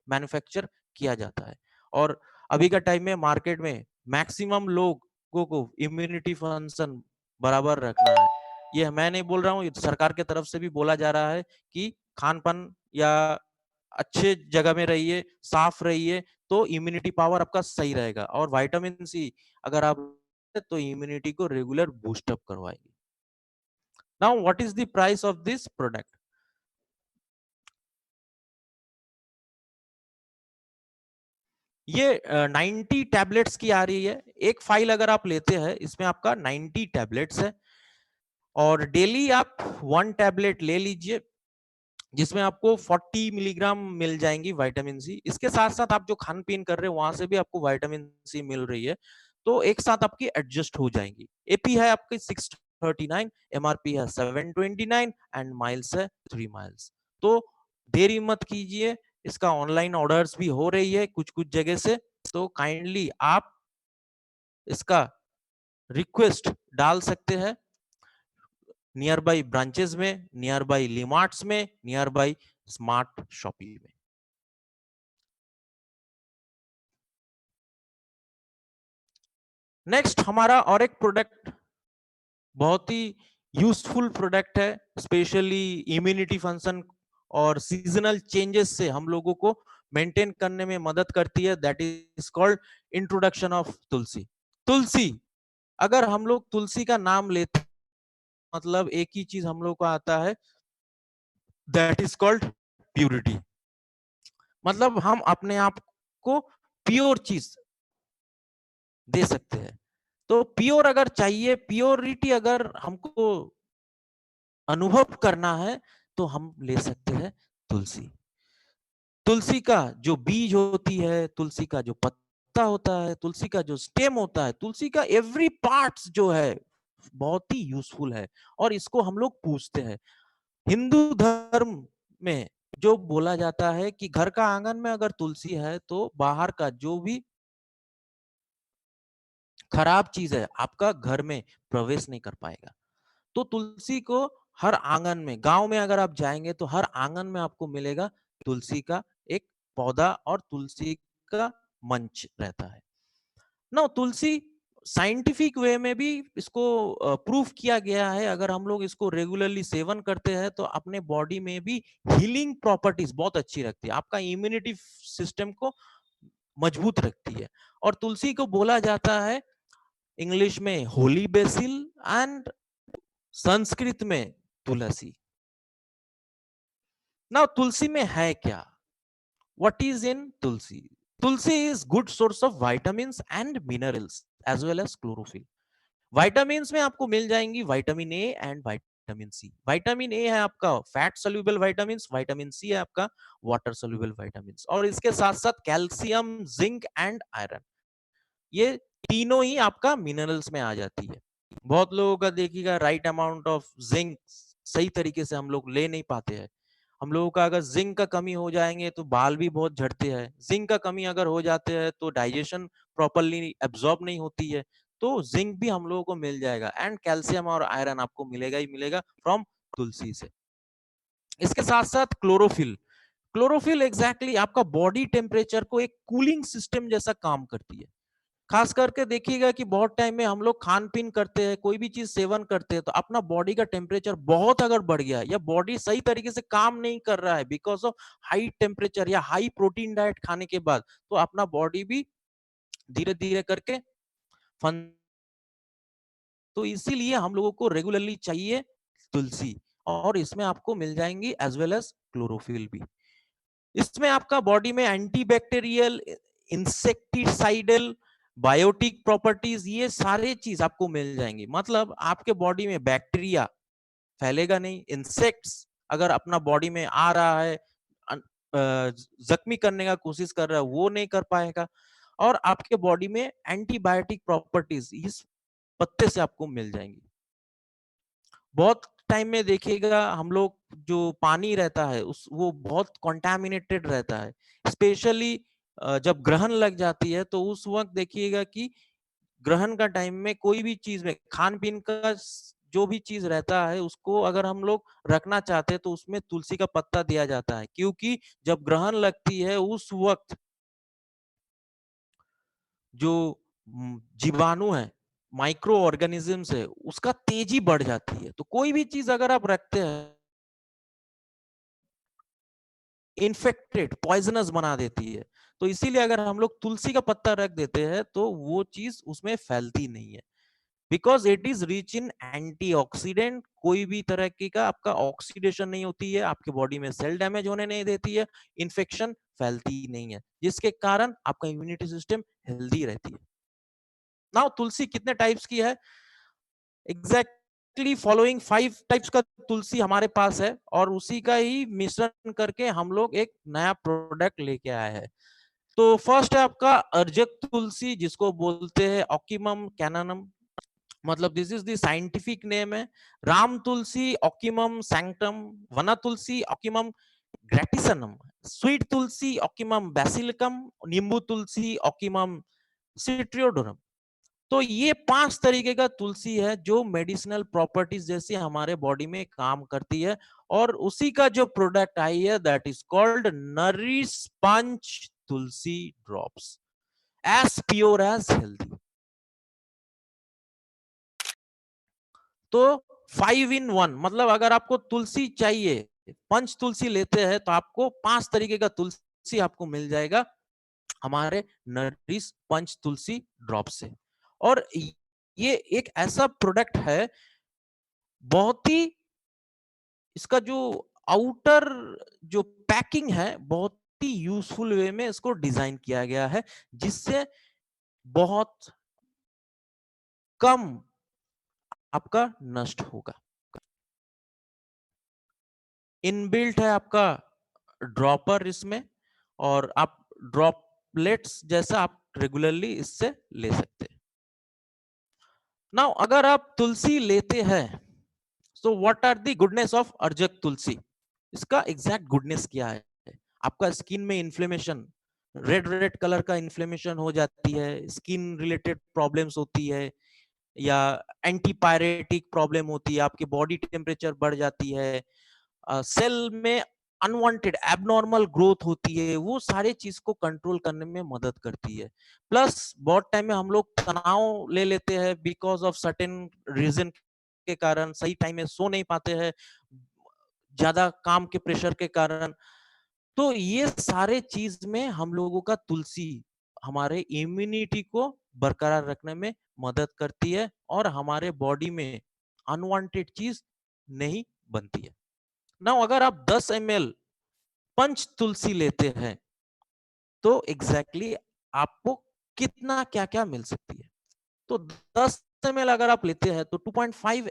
मैन्युफैक्चर किया जाता है। और अभी का टाइम में मार्केट में मैक्सिमम लोगों को इम्यूनिटी फंक्शन बराबर रखना है। ये मैं नहीं बोल रहा हूँ, सरकार के तरफ से भी बोला जा रहा है कि खान पान या अच्छे जगह में रहिए, साफ रहिए, तो इम्यूनिटी पावर आपका सही रहेगा। और विटामिन सी अगर आप तो इम्यूनिटी को रेगुलर बूस्टअप करवाएगी। Now what is the price of this product? ये 90 टैबलेट्स की आ रही है। एक फाइल अगर आप लेते हैं इसमें आपका 90 टैबलेट्स है, और डेली आप 1 टैबलेट ले लीजिए, जिसमें आपको 40 मिलीग्राम मिल जाएंगी विटामिन सी। इसके साथ साथ आप जो खान पीन कर रहे हो वहां से भी आपको विटामिन सी मिल रही है, तो एक साथ आपकी एडजस्ट हो जाएंगी। एपी है आपकी 639, एमआरपी है 729 एंड माइल्स है 3 माइल्स। तो देरी मत कीजिए, इसका ऑनलाइन ऑर्डर्स भी हो रही है कुछ कुछ जगह से, तो काइंडली आप इसका रिक्वेस्ट डाल सकते हैं नियर बाई ब्रांचेस में, नियर बाई लिमार्ट्स में, नियर बाई स्मार्ट शॉपी में। नेक्स्ट हमारा और एक प्रोडक्ट बहुत ही यूजफुल प्रोडक्ट है, स्पेशली इम्यूनिटी फंक्शन और सीजनल चेंजेस से हम लोगों को मेंटेन करने में मदद करती है, that is called introduction of tulsi. तुलसी, अगर हम लोग तुलसी का नाम लेते मतलब एक ही चीज हम लोग को आता है, दैट इज कॉल्ड प्यूरिटी। मतलब हम अपने आप को प्योर चीज दे सकते हैं। तो प्योर अगर चाहिए, प्योरिटी अगर हमको अनुभव करना है, तो हम ले सकते हैं तुलसी। तुलसी का जो बीज होती है, तुलसी का जो पत्ता होता है, तुलसी का जो स्टेम होता है, तुलसी का एवरी पार्ट्स जो है बहुत ही यूजफुल है, और इसको हम लोग पूजते हैं। हिंदू धर्म में जो बोला जाता है कि घर का आंगन में अगर तुलसी है तो बाहर का जो भी खराब चीज है आपका घर में प्रवेश नहीं कर पाएगा। तो तुलसी को हर आंगन में, गांव में अगर आप जाएंगे तो हर आंगन में आपको मिलेगा तुलसी का एक पौधा, और तुलसी का मंच रहता है ना। तुलसी साइंटिफिक वे में भी इसको प्रूफ किया गया है, अगर हम लोग इसको रेगुलरली सेवन करते हैं तो अपने बॉडी में भी हीलिंग प्रॉपर्टीज बहुत अच्छी रखती है, आपका इम्यूनिटी सिस्टम को मजबूत रखती है। और तुलसी को बोला जाता है इंग्लिश में होली बेसिल एंड संस्कृत में तुलसी। ना तुलसी में है क्या? What is in tulsi? Tulsi is good source of vitamins and minerals as well as chlorophyll. Vitamins में आपको मिल जाएंगी vitamin A and vitamin C. Vitamin A है आपका fat soluble vitamins, vitamin C है आपका वाटर सोल्यूबल विटामिन्स, और इसके साथ साथ कैल्शियम, जिंक एंड आयरन, ये तीनों ही आपका मिनरल्स में आ जाती है। बहुत लोगों का देखिएगा राइट अमाउंट ऑफ जिंक सही तरीके से हम लोग ले नहीं पाते हैं। हम लोगों का अगर जिंक का कमी हो जाएंगे तो बाल भी बहुत झड़ते हैं, जिंक का कमी अगर हो जाते हैं तो डाइजेशन प्रॉपरली एब्जॉर्ब नहीं होती है। तो जिंक भी हम लोगों को मिल जाएगा, एंड कैल्शियम और आयरन आपको मिलेगा ही मिलेगा फ्रॉम तुलसी से। इसके साथ साथ क्लोरोफिल, क्लोरोफिल एग्जैक्टली आपका बॉडी टेम्परेचर को एक कूलिंग सिस्टम जैसा काम करती है। खास करके देखिएगा कि बहुत टाइम में हम लोग खान पीन करते हैं, कोई भी चीज सेवन करते हैं, तो अपना बॉडी का टेम्परेचर बहुत अगर बढ़ गया या बॉडी सही तरीके से काम नहीं कर रहा है बिकॉज ऑफ हाई टेम्परेचर या हाई प्रोटीन डाइट खाने के बाद, तो अपना बॉडी भी धीरे धीरे करके फन। तो इसीलिए हम लोगों को रेगुलरली चाहिए तुलसी, और इसमें आपको मिल जाएंगी एज वेल एज क्लोरोफिल भी। इसमें आपका बॉडी में एंटीबैक्टीरियल, इंसेक्टिसाइडल, बायोटिक प्रॉपर्टीज, ये सारे चीज आपको मिल जाएंगी। मतलब आपके बॉडी में बैक्टीरिया फैलेगा नहीं, इंसेक्ट्स अगर अपना बॉडी में आ रहा है जख्मी करने का कोशिश कर रहा है वो नहीं कर पाएगा, और आपके बॉडी में एंटीबायोटिक प्रॉपर्टीज इस पत्ते से आपको मिल जाएंगी। बहुत टाइम में देखिएगा हम लोग जो पानी रहता है उस वो बहुत कॉन्टामिनेटेड रहता है, स्पेशली जब ग्रहण लग जाती है तो उस वक्त देखिएगा कि ग्रहण का टाइम में कोई भी चीज में खान पीन का जो भी चीज रहता है उसको अगर हम लोग रखना चाहते हैं तो उसमें तुलसी का पत्ता दिया जाता है, क्योंकि जब ग्रहण लगती है उस वक्त जो जीवाणु है, माइक्रो ऑर्गेनिजम्स है, उसका तेजी बढ़ जाती है। तो कोई भी चीज अगर आप रखते हैं इन्फेक्टेड, पॉइजनस बना देती है। तो इसीलिए अगर हम लोग तुलसी का पत्ता रख देते हैं तो वो चीज उसमें फैलती नहीं है, because it is rich in antioxidant. कोई भी तरह की का आपका ऑक्सीडेशन नहीं होती है, आपके बॉडी में सेल डैमेज होने नहीं देती है, इन्फेक्शन फैलती नहीं है, जिसके कारण आपका इम्यूनिटी सिस्टम हेल्दी रहती है। नाउ तुलसी कितने टाइप्स की है? एग्जैक्टली फॉलोइंग 5 टाइप्स का तुलसी हमारे पास है, और उसी का ही मिश्रण करके हम लोग एक नया प्रोडक्ट लेके आए हैं। तो फर्स्ट है आपका अर्जक तुलसी, जिसको बोलते हैं ऑक्यूमम कैननम, मतलब this is the scientific name है। राम तुलसी ऑक्यूमम सैंक्टम, वना तुलसी ऑक्यूमम ग्रेटिसनम, स्वीट तुलसी ऑक्यूमम बैसिलिकम, नींबू तुलसी ऑक्यूमम सिट्रियोडोरम। तो ये 5 तरीके का तुलसी है जो मेडिसिनल प्रॉपर्टीज जैसे हमारे बॉडी में काम करती है, और उसी का जो प्रोडक्ट आई है that is called Nourish Punch Tulsi drops, as pure as healthy. तो 5 in 1, मतलब अगर आपको तुलसी चाहिए, पंच तुलसी लेते हैं तो आपको 5 तरीके का तुलसी आपको मिल जाएगा हमारे नरिश पंच तुलसी ड्रॉप से। और ये एक ऐसा प्रोडक्ट है, बहुत ही इसका जो आउटर जो पैकिंग है बहुत ही यूजफुल वे में इसको डिजाइन किया गया है, जिससे बहुत कम आपका नष्ट होगा। इनबिल्ट है आपका ड्रॉपर इसमें, और आप ड्रॉपलेट्स जैसा आप रेगुलरली इससे ले सकते हैं। नाउ अगर आप तुलसी लेते हैं, so what are the goodness of Arjak tulsi? इसका एग्जैक्ट गुडनेस क्या है? आपका स्किन में इन्फ्लेमेशन, रेड रेड कलर का इन्फ्लेमेशन हो जाती है, स्किन रिलेटेड प्रॉब्लम्स होती है, या एंटीपायरेटिक प्रॉब्लम होती है, आपकी बॉडी टेम्परेचर बढ़ जाती है, सेल में अनवांटेड एबनॉर्मल ग्रोथ होती है, वो सारे चीज को कंट्रोल करने में मदद करती है। प्लस बहुत टाइम में हम लोग तनाव ले लेते हैं बिकॉज ऑफ सर्टेन रीजन के कारण, सही टाइम में सो नहीं पाते हैं ज्यादा काम के प्रेशर के कारण। तो ये सारे चीज में हम लोगों का तुलसी हमारे इम्यूनिटी को बरकरार रखने में मदद करती है, और हमारे बॉडी में अनवांटेड चीज नहीं बनती है। ना अगर आप 10 ml पंच तुलसी लेते हैं तो एग्जैक्टली आपको कितना क्या क्या मिल सकती है? तो 10 ml अगर आप लेते हैं तो 2.5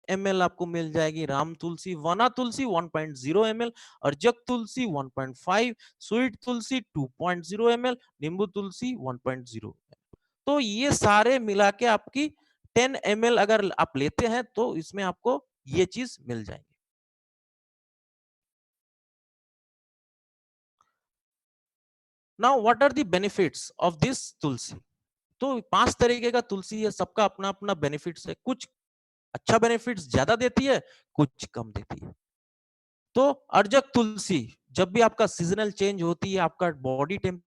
ml आपको मिल जाएगी राम तुलसी, वना तुलसी 1.0 ml, अर्जक तुलसी 1.5, स्वीट तुलसी 2.0 ml, नींबू तुलसी 1.0। तो ये सारे मिला के आपकी 10 ml अगर आप लेते हैं तो इसमें आपको ये चीज मिल जाएगी। Now what are the benefits of this tulsi? तो 5 तरीके का तुलसी है, सबका अपना अपना बेनिफिट्स है, कुछ अच्छा बेनिफिट्स ज्यादा देती है, कुछ कम देती है। तो अर्जक तुलसी, जब भी आपका सीजनल चेंज होती है, आपका बॉडी टेम्प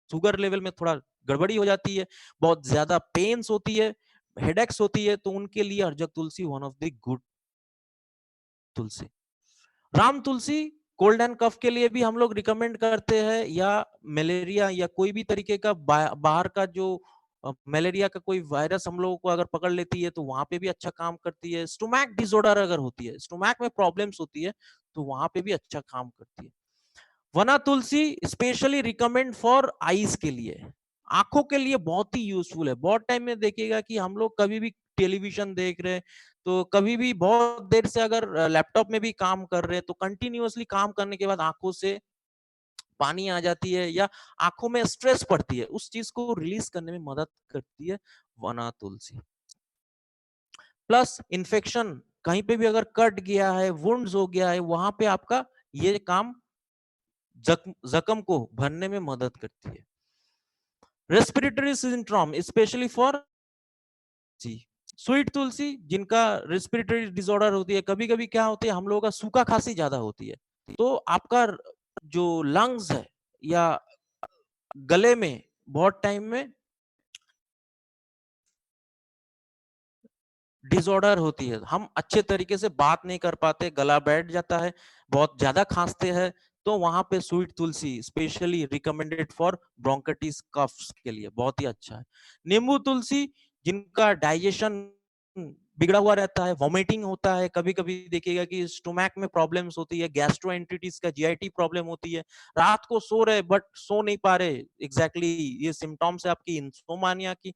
शुगर लेवल में थोड़ा गड़बड़ी हो जाती है, बहुत ज्यादा पेन्स होती है, हेडेक्स होती है, तो उनके लिए Arjak tulsi one of the good tulsi. Ram tulsi cold and cough के लिए भी हम लोग रिकमेंड करते हैं, या मलेरिया या कोई भी तरीके का बाहर का जो मलेरिया का कोई वायरस हम लोगों को अगर पकड़ लेती है तो वहां पे भी अच्छा काम करती है। स्टोमैक डिसऑर्डर अगर होती है, स्टोमैक में प्रॉब्लम्स होती है, तो वहां पे भी अच्छा काम करती है। वना तुलसी स्पेशली रिकमेंड फॉर आईज के लिए, आंखों के लिए बहुत ही यूजफुल है। बहुत टाइम में देखिएगा कि हम लोग कभी भी टेलीविजन देख रहे हैं, तो कभी भी बहुत देर से अगर लैपटॉप में भी काम कर रहे हैं तो कंटिन्यूअसली काम करने के बाद आंखों से पानी आ जाती है, या आंखों में स्ट्रेस पड़ती है, उस चीज को रिलीज करने में मदद करती है वना तुलसी। प्लस इन्फेक्शन, कहीं पे भी अगर कट गया है, वुंड्स हो गया है, वहां पे आपका ये काम जख्म को भरने में मदद करती है। रेस्पिरेटरी सिंड्रोम स्पेशली फॉर जी, स्वीट तुलसी, जिनका रेस्पिरेटरी डिसऑर्डर होती है, कभी कभी क्या होती है, हम लोगों का सूखा खांसी ज्यादा होती है, तो आपका जो लंग्स है या गले में बहुत टाइम में डिसऑर्डर होती है, हम अच्छे तरीके से बात नहीं कर पाते, गला बैठ जाता है, बहुत ज्यादा खांसते हैं, तो वहां पे sweet Tulsi specially recommended for bronchitis coughs के लिए बहुत ही अच्छा है। नींबू तुलसी, जिनका डाइजेशन बिगड़ा हुआ रहता है, वॉमिटिंग होता है, कभी कभी देखिएगा कि स्टोमैक में प्रॉब्लम्स होती है, गैस्ट्रोएंटेरिटिस का जीआईटी प्रॉब्लम होती है, रात को सो रहे बट सो नहीं पा रहे, एग्जैक्टली ये सिम्टम्स है आपकी इंसोमानिया की।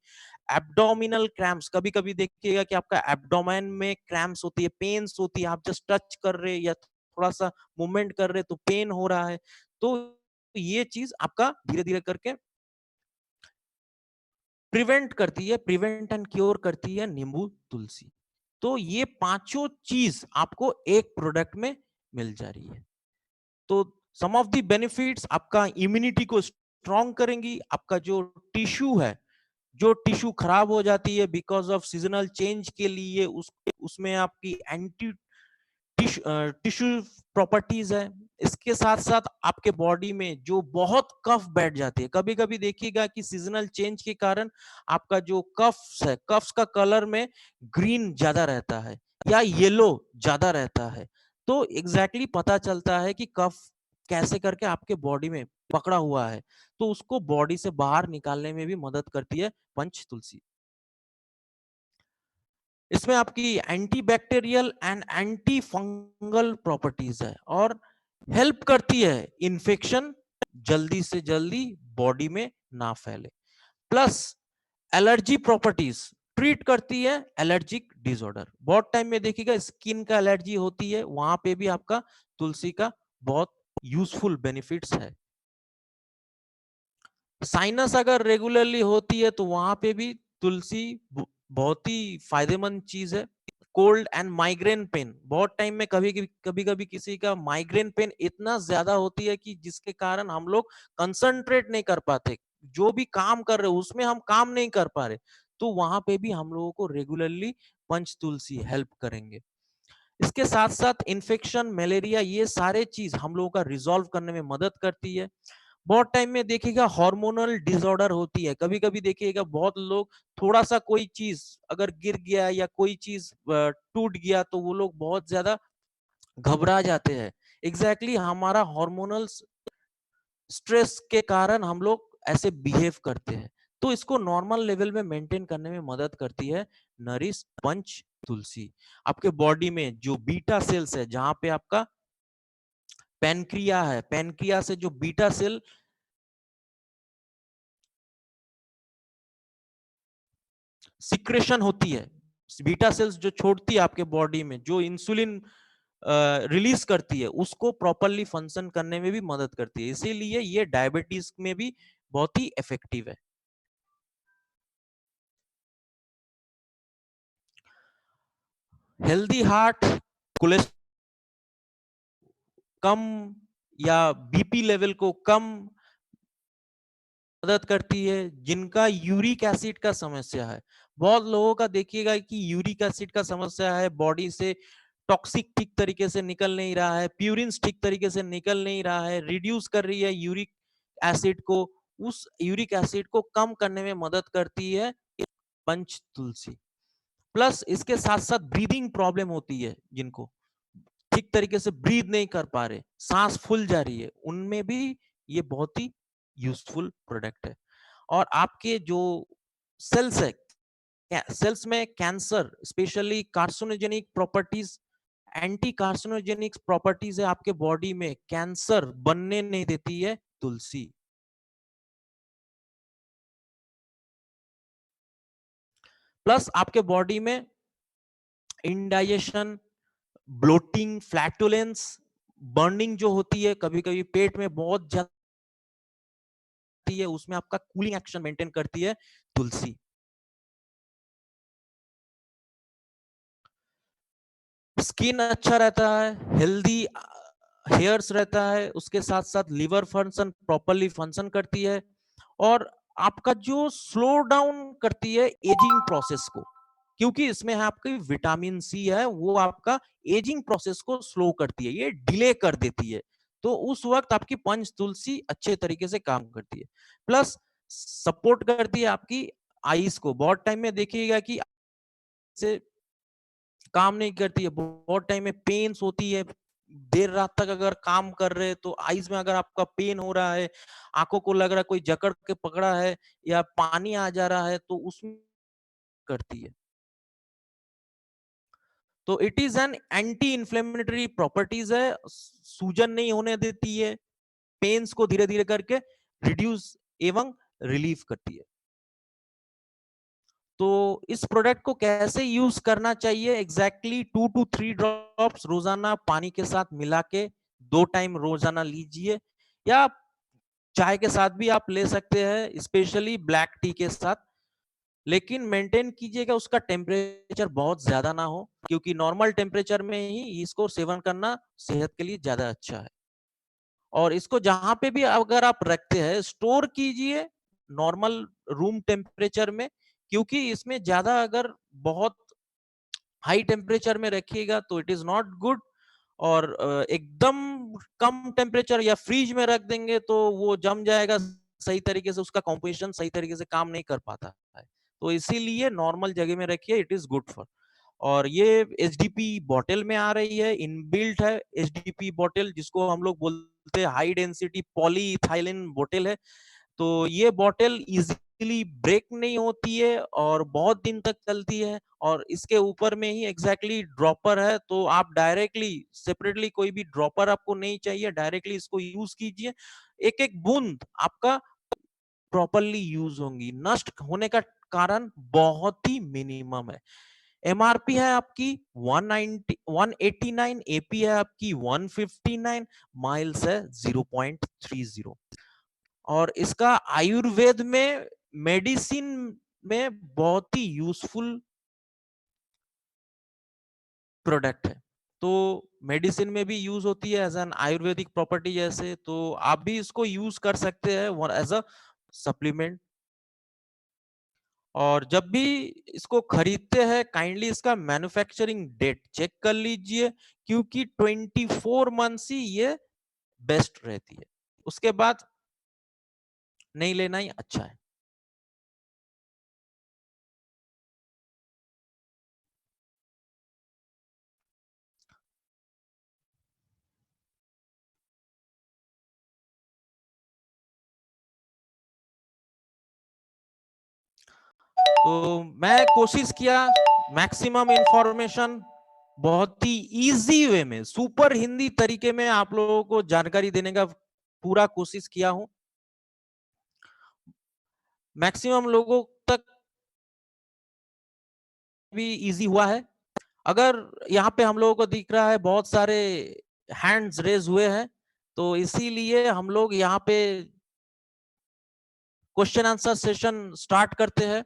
एब्डोमिनल क्रैम्प्स, कभी कभी देखिएगा कि आपका एब्डोमेन में क्रैम्प्स होती है, पेन्स होती है, आप जस्ट टच कर रहे या थोड़ा सा मूवमेंट कर रहे तो पेन हो रहा है, तो ये चीज आपका धीरे धीरे करके प्रिवेंट करती है, प्रिवेंट एंड क्योर करती है नींबू तुलसी। तो ये पांचों चीज आपको एक प्रोडक्ट में मिल जा रही है। तो सम ऑफ द बेनिफिट्स आपका इम्यूनिटी को स्ट्रॉन्ग करेंगी, आपका जो टिश्यू है, जो टिश्यू खराब हो जाती है बिकॉज ऑफ सीजनल चेंज के लिए, उसमें आपकी एंटी टिश्यू प्रॉपर्टीज है। इसके साथ साथ आपके बॉडी में जो बहुत कफ बैठ जाती है, कभी कभी देखिएगा कि सीजनल चेंज के कारण आपका जो कफ्स है, कफ्स का कलर में ग्रीन ज्यादा रहता है या येलो ज्यादा रहता है, तो एग्जैक्टली पता चलता है कि कफ कैसे करके आपके बॉडी में पकड़ा हुआ है, तो उसको बॉडी से बाहर निकालने में भी मदद करती है पंच तुलसी। इसमें आपकी anti bacterial and anti fungal properties है और हेल्प करती है इन्फेक्शन जल्दी से जल्दी बॉडी में ना फैले, प्लस एलर्जी प्रॉपर्टीज, ट्रीट करती है एलर्जिक डिसऑर्डर। बहुत टाइम में देखिएगा स्किन का एलर्जी होती है, वहां पे भी आपका तुलसी का बहुत यूजफुल बेनिफिट्स है। साइनस अगर रेगुलरली होती है तो वहां पे भी तुलसी बहुत ही फायदेमंद चीज है। कोल्ड एंड माइग्रेन पेन, बहुत टाइम में कभी कभी कभी किसी का माइग्रेन पेन इतना ज्यादा होती है कि जिसके कारण हम लोग कंसंट्रेट नहीं कर पाते, जो भी काम कर रहे उसमें हम काम नहीं कर पा रहे, तो वहां पे भी हम लोगों को रेगुलरली पंच तुलसी हेल्प करेंगे। इसके साथ साथ इन्फेक्शन, मलेरिया, ये सारे चीज हम लोगों का रिजॉल्व करने में मदद करती है। बहुत टाइम में देखिएगा हार्मोनल डिसऑर्डर होती है, कभी कभी देखिएगा बहुत लोग थोड़ा सा कोई चीज अगर गिर गया या कोई चीज टूट गया तो वो लोग बहुत ज्यादा घबरा जाते हैं, एग्जैक्टली हमारा हार्मोनल स्ट्रेस के कारण हम लोग ऐसे बिहेव करते हैं, तो इसको नॉर्मल लेवल में मेंटेन करने में मदद करती है नरिश पंच तुलसी। आपके बॉडी में जो बीटा सेल्स है, जहां पे आपका पेनक्रिया है, पेनक्रिया से जो बीटा सेल सिक्रेशन होती है, बीटा सेल्स जो छोड़ती है आपके बॉडी में, जो इंसुलिन रिलीज करती है, उसको प्रॉपरली फंक्शन करने में भी मदद करती है, इसीलिए ये डायबिटीज में भी बहुत ही इफेक्टिव है। हेल्दी हार्ट, कोलेस्ट्रॉल कम या बीपी लेवल को कम मदद करती है, जिनका यूरिक एसिड का समस्या है, बहुत लोगों का देखिएगा कि यूरिक एसिड का समस्या है, बॉडी से टॉक्सिक ठीक तरीके से निकल नहीं रहा है, प्यूरिन्स ठीक तरीके से निकल नहीं रहा है, रिड्यूस कर रही है यूरिक एसिड को, उस यूरिक एसिड को कम करने में मदद करती है पंच तुलसी। प्लस इसके साथ साथ ब्रीदिंग प्रॉब्लम होती है, जिनको ठीक तरीके से ब्रीद नहीं कर पा रहे, सांस फूल जा रही है, उनमें भी ये बहुत ही यूजफुल प्रोडक्ट है। और आपके जो सेल्स है, सेल्स में cancer, specially carcinogenic properties, anti carcinogenic properties है आपके बॉडी में, कैंसर बनने नहीं देती है तुलसी। प्लस आपके बॉडी में इंडाइजेशन, ब्लोटिंग, फ्लैटुलेंस, बर्निंग जो होती है, कभी कभी पेट में बहुत ज्यादा है, उसमें आपका कूलिंग एक्शन मेंटेन करती है तुलसी। स्किन अच्छा रहता है, हेल्दी हेयर्स रहता है, उसके साथ साथ लिवर फंक्शन प्रॉपरली फंक्शन करती है, और आपका जो स्लो डाउन करती है एजिंग प्रोसेस को, क्योंकि इसमें है आपकी विटामिन सी है, वो आपका एजिंग प्रोसेस को स्लो करती है, ये डिले कर देती है। तो उस वक्त आपकी पंच तुलसी अच्छे तरीके से काम करती है। प्लस सपोर्ट करती है आपकी आईज को। बहुत टाइम में देखिएगा कि से काम नहीं करती है, बहुत टाइम में पेन्स होती है, देर रात तक अगर काम कर रहे हैं तो आईज में अगर आपका पेन हो रहा है, आंखों को लग रहा है कोई जकड़ के पकड़ा है या पानी आ जा रहा है, तो उसमें करती है। तो it is an anti inflammatory properties है, सूजन नहीं होने देती है, पेन्स को धीरे धीरे करके रिड्यूस एवं रिलीफ करती है। तो इस प्रोडक्ट को कैसे यूज करना चाहिए, एग्जैक्टली 2 to 3 ड्रॉप्स रोजाना पानी के साथ मिला के 2 टाइम रोजाना लीजिए, या चाय के साथ भी आप ले सकते हैं, स्पेशली ब्लैक टी के साथ। लेकिन मेंटेन कीजिएगा उसका टेम्परेचर बहुत ज्यादा ना हो, क्योंकि नॉर्मल टेम्परेचर में ही इसको सेवन करना सेहत के लिए ज्यादा अच्छा है। और इसको जहां पे भी अगर आप रखते हैं स्टोर कीजिए नॉर्मल रूम टेम्परेचर में, क्योंकि इसमें ज्यादा अगर बहुत हाई टेम्परेचर में रखिएगा तो इट इज नॉट गुड। और एकदम कम टेम्परेचर या फ्रीज में रख देंगे तो वो जम जाएगा सही तरीके से, उसका कॉम्पोजिशन सही तरीके से काम नहीं कर पाता है। तो इसीलिए नॉर्मल जगह में रखिए, इट इज गुड फॉर। और ये एचडीपी बॉटल में आ रही है, इनबिल्ट है एचडीपी बॉटल, जिसको हम लोग बोलते हैं हाई डेंसिटी पॉलीइथाइलिन बॉटल है। तो ये बॉटल इजीली ब्रेक नहीं होती है और बहुत दिन तक चलती है। और इसके ऊपर में ही एग्जैक्टली ड्रॉपर है, तो आप डायरेक्टली सेपरेटली कोई भी ड्रॉपर आपको नहीं चाहिए, डायरेक्टली इसको यूज कीजिए। एक एक बूंद आपका प्रॉपरली यूज होंगी, नष्ट होने का कारण बहुत ही मिनिमम है। एमआरपी है आपकी 190 189, एपी है आपकी 159, माइल्स है 0.30। और इसका आयुर्वेद में मेडिसिन में बहुत ही यूजफुल प्रोडक्ट है। तो मेडिसिन में भी यूज होती है एज एन आयुर्वेदिक प्रॉपर्टी जैसे, तो आप भी इसको यूज कर सकते हैं एज अ सप्लीमेंट। और जब भी इसको खरीदते हैं काइंडली इसका मैन्युफैक्चरिंग डेट चेक कर लीजिए, क्योंकि 24 मंथ्स ही ये बेस्ट रहती है, उसके बाद नहीं लेना ही अच्छा है। तो मैं कोशिश किया मैक्सिमम इंफॉर्मेशन बहुत ही इजी वे में, सुपर हिंदी तरीके में आप लोगों को जानकारी देने का पूरा कोशिश किया हूं, मैक्सिमम लोगों तक भी इजी हुआ है। अगर यहाँ पे हम लोगों को दिख रहा है बहुत सारे हैंड्स रेज हुए हैं, तो इसीलिए हम लोग यहाँ पे क्वेश्चन आंसर सेशन स्टार्ट करते हैं।